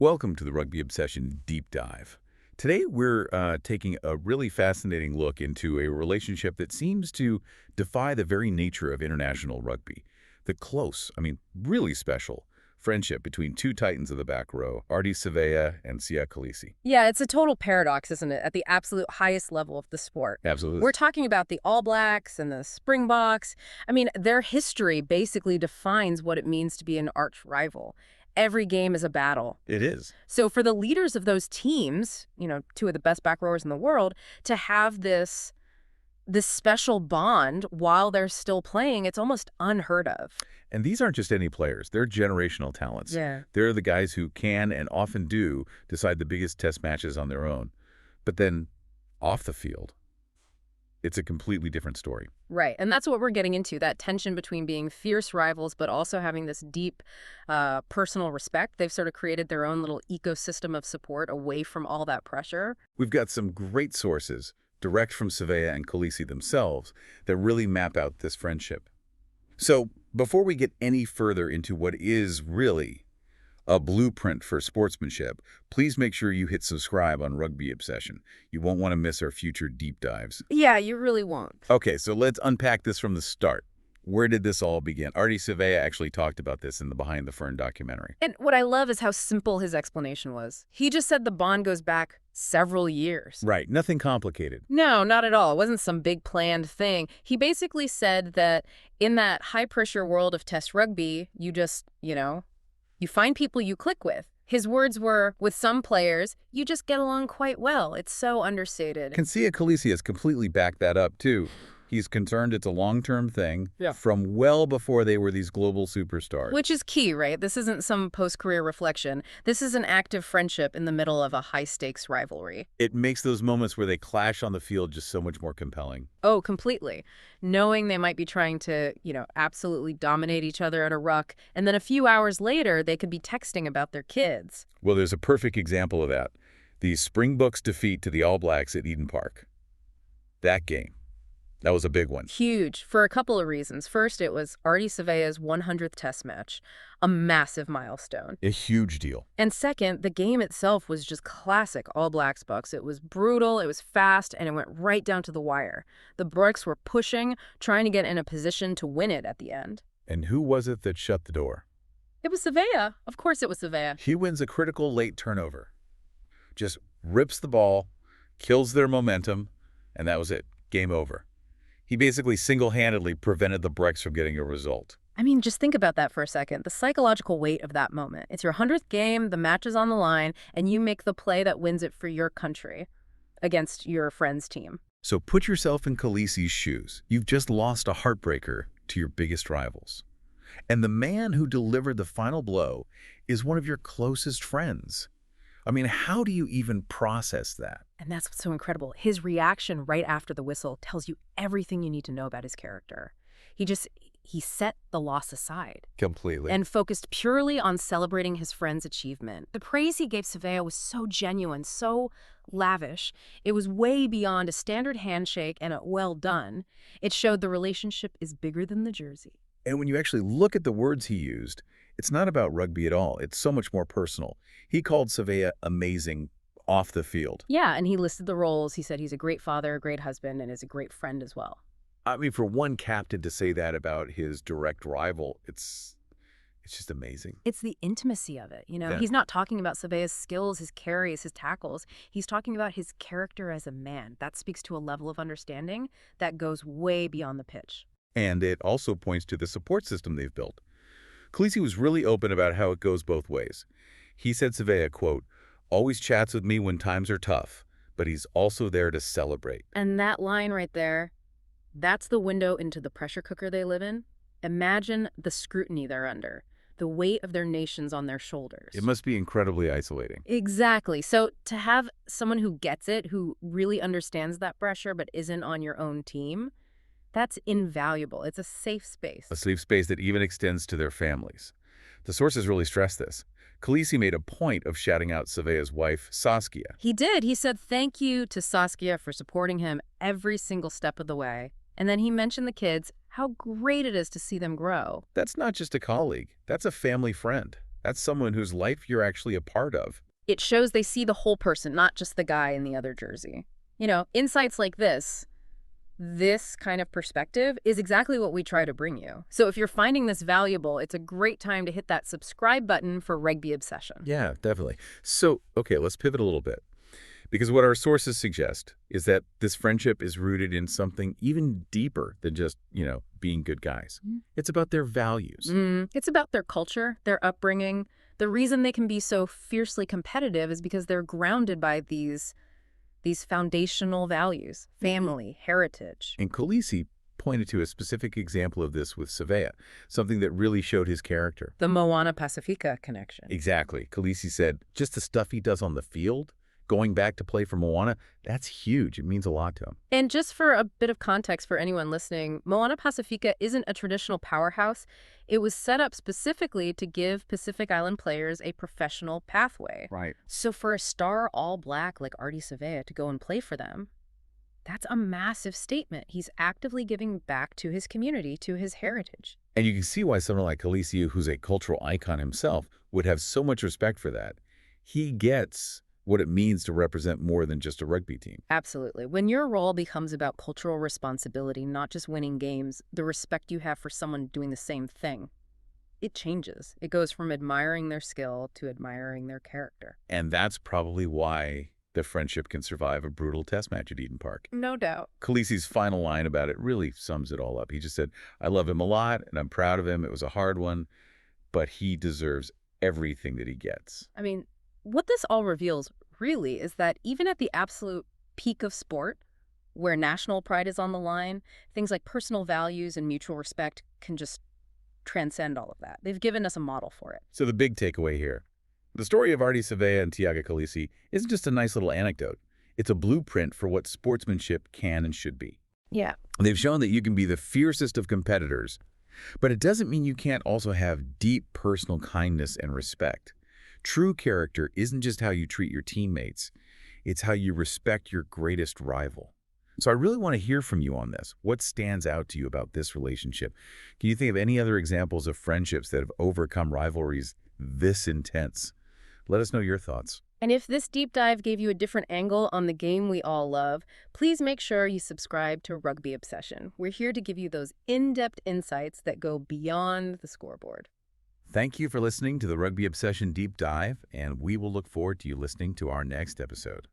Welcome to the Rugby Obsession Deep Dive. Today we're taking a really fascinating look into a relationship that seems to defy the very nature of international rugby. The close, really special, friendship between two titans of the back row, Ardie Savea and Siya Kolisi. Yeah, it's a total paradox, isn't it, at the absolute highest level of the sport. Absolutely. We're talking about the All Blacks and the Springboks. Their history basically defines what it means to be an arch rival. Every game is a battle. It is. So for the leaders of those teams, two of the best back rowers in the world, to have this special bond while they're still playing, it's almost unheard of. And these aren't just any players. They're generational talents. Yeah. They're the guys who can and often do decide the biggest test matches on their own. But then off the field, it's a completely different story. Right. And that's what we're getting into, that tension between being fierce rivals, but also having this deep personal respect. They've sort of created their own little ecosystem of support away from all that pressure. We've got some great sources, direct from Savea and Kolisi themselves, that really map out this friendship. So before we get any further into what is really a blueprint for sportsmanship, please make sure you hit subscribe on Rugby Obsession. You won't want to miss our future deep dives. Yeah, you really won't. Okay, so let's unpack this from the start. Where did this all begin? Ardie Savea actually talked about this in the Behind the Fern documentary. And what I love is how simple his explanation was. He just said the bond goes back several years. Right, nothing complicated. No, not at all. It wasn't some big planned thing. He basically said that in that high-pressure world of test rugby, you just, you find people you click with. His words were, with some players, you just get along quite well. It's so understated. Siya Kolisi has completely backed that up, too. He's concerned it's a long-term thing from well before they were these global superstars. Which is key, right? This isn't some post-career reflection. This is an active friendship in the middle of a high-stakes rivalry. It makes those moments where they clash on the field just so much more compelling. Oh, completely. Knowing they might be trying to, absolutely dominate each other at a ruck, and then a few hours later, they could be texting about their kids. Well, there's a perfect example of that. The Springboks defeat to the All Blacks at Eden Park. That game. That was a big one. Huge, for a couple of reasons. First, it was Ardie Savea's 100th test match, a massive milestone. A huge deal. And second, the game itself was just classic All Blacks Bucks. It was brutal, it was fast, and it went right down to the wire. The Bucks were pushing, trying to get in a position to win it at the end. And who was it that shut the door? It was Savea. Of course it was Savea. He wins a critical late turnover. Just rips the ball, kills their momentum, and that was it. Game over. He basically single-handedly prevented the Bucks from getting a result. Just think about that for a second. The psychological weight of that moment. It's your 100th game, the match is on the line, and you make the play that wins it for your country against your friend's team. So put yourself in Kolisi's shoes. You've just lost a heartbreaker to your biggest rivals. And the man who delivered the final blow is one of your closest friends. How do you even process that? And that's what's so incredible. His reaction right after the whistle tells you everything you need to know about his character. He set the loss aside. Completely. And focused purely on celebrating his friend's achievement. The praise he gave Savea was so genuine, so lavish. It was way beyond a standard handshake and a well done. It showed the relationship is bigger than the jersey. And when you actually look at the words he used, it's not about rugby at all. It's so much more personal. He called Savea amazing off the field. Yeah, and he listed the roles. He said he's a great father, a great husband, and is a great friend as well. For one captain to say that about his direct rival, it's just amazing. It's the intimacy of it, Yeah. He's not talking about Savea's skills, his carries, his tackles. He's talking about his character as a man. That speaks to a level of understanding that goes way beyond the pitch. And it also points to the support system they've built. Kolisi was really open about how it goes both ways. He said Savea, quote, always chats with me when times are tough, but he's also there to celebrate. And that line right there, that's the window into the pressure cooker they live in. Imagine the scrutiny they're under, the weight of their nations on their shoulders. It must be incredibly isolating. Exactly. So to have someone who gets it, who really understands that pressure but isn't on your own team, that's invaluable. It's a safe space. A safe space that even extends to their families. The sources really stress this. Kolisi made a point of shouting out Savea's wife, Saskia. He did. He said thank you to Saskia for supporting him every single step of the way. And then he mentioned the kids, how great it is to see them grow. That's not just a colleague. That's a family friend. That's someone whose life you're actually a part of. It shows they see the whole person, not just the guy in the other jersey. Insights like this kind of perspective is exactly what we try to bring you. So if you're finding this valuable, it's a great time to hit that subscribe button for Rugby Obsession. Yeah, definitely. So, okay, let's pivot a little bit. Because what our sources suggest is that this friendship is rooted in something even deeper than just, being good guys. It's about their values. It's about their culture, their upbringing. The reason they can be so fiercely competitive is because they're grounded by these foundational values: family, heritage. And Kolisi pointed to a specific example of this with Savea, something that really showed his character. The Moana Pacifica connection. Exactly. Kolisi said, just the stuff he does on the field, going back to play for Moana, that's huge. It means a lot to him. And just for a bit of context for anyone listening, Moana Pacifica isn't a traditional powerhouse. It was set up specifically to give Pacific Island players a professional pathway. Right. So for a star all-black like Ardie Savea to go and play for them, that's a massive statement. He's actively giving back to his community, to his heritage. And you can see why someone like Kolisi, who's a cultural icon himself, would have so much respect for that. He gets what it means to represent more than just a rugby team. Absolutely. When your role becomes about cultural responsibility, not just winning games, the respect you have for someone doing the same thing, it changes. It goes from admiring their skill to admiring their character. And that's probably why the friendship can survive a brutal test match at Eden Park. No doubt. Kolisi's final line about it really sums it all up. He just said, I love him a lot, and I'm proud of him. It was a hard one, but he deserves everything that he gets. I mean, what this all reveals, really, is that even at the absolute peak of sport, where national pride is on the line, things like personal values and mutual respect can just transcend all of that. They've given us a model for it. So the big takeaway here, the story of Ardie Savea and Siya Kolisi isn't just a nice little anecdote. It's a blueprint for what sportsmanship can and should be. Yeah. They've shown that you can be the fiercest of competitors, but it doesn't mean you can't also have deep personal kindness and respect. True character isn't just how you treat your teammates, it's how you respect your greatest rival. So I really want to hear from you on this. What stands out to you about this relationship? Can you think of any other examples of friendships that have overcome rivalries this intense? Let us know your thoughts. And if this deep dive gave you a different angle on the game we all love, please make sure you subscribe to Rugby Obsession. We're here to give you those in-depth insights that go beyond the scoreboard. Thank you for listening to the Rugby Obsession Deep Dive, and we will look forward to you listening to our next episode.